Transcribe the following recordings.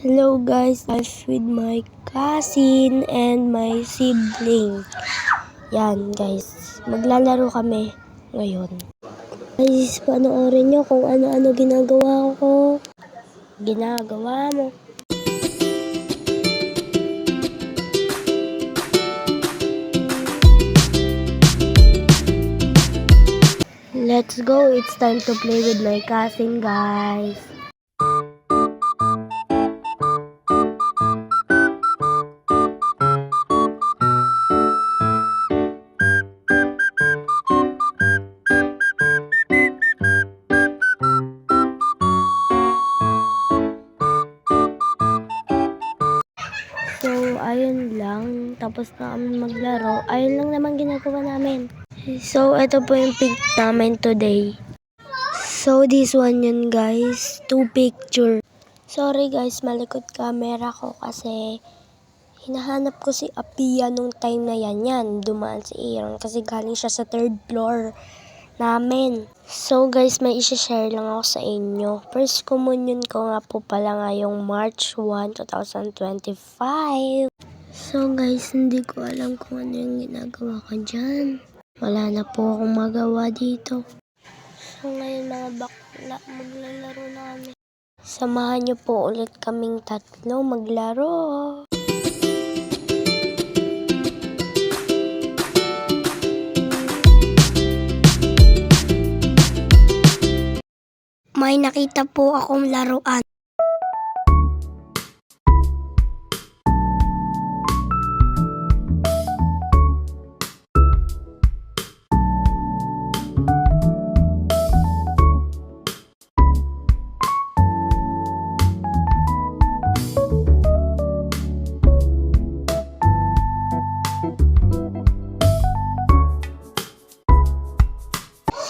Hello guys, I'm with my cousin and my sibling. Yan guys, maglalaro kami ngayon. Guys, panoorin nyo kung ano-ano ginagawa ko. Ginagawa mo. Let's go, it's time to play with my cousin guys. So, ayun lang. Tapos na kami maglaro. Ayun lang naman ginagawa namin. So, ito po yung pic namin today. So, this one yun guys. 2 picture. Sorry guys, malikot camera ko kasi hinahanap ko si Apia nung time na yan. Dumaan si Aaron kasi galing siya sa 3rd floor namin. So guys, may isi-share lang ako sa inyo. First communion ko nga po pala ngayong March 1, 2025. So guys, hindi ko alam kung ano yung ginagawa ko dyan. Wala na po akong magawa dito. So ngayon mga bakla, maglalaro na kami. Samahan niyo po ulit kaming tatlo maglaro. May nakita po akong laruan.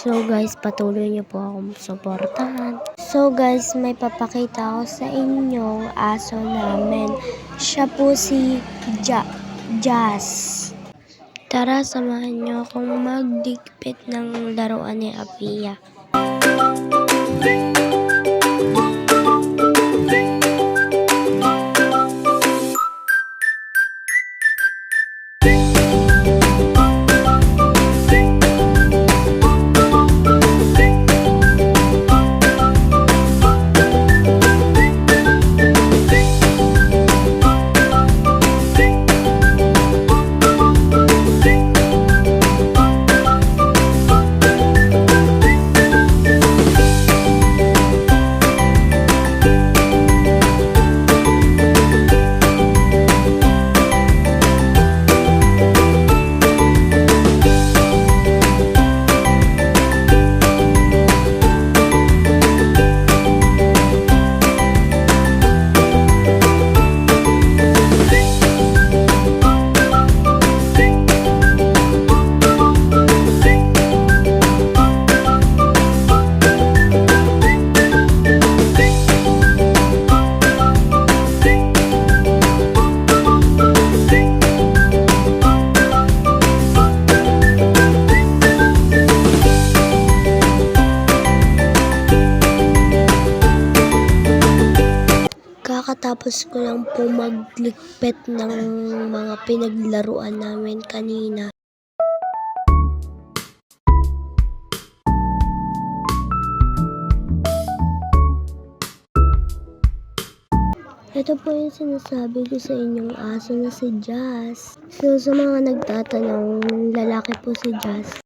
So guys, patuloy niyo po akong suportahan. So guys, may papakita ako sa inyong aso namin. Siya po si Jazz. Tara, samahan niyo akong magdikpit ng laruan ni Apia. Kakatapos ko lang po magligpit ng mga pinaglaruan namin kanina. Ito po yung sinasabi ko sa inyong aso na si Jazz. So sa mga nagtatanong, lalaki po si Jazz.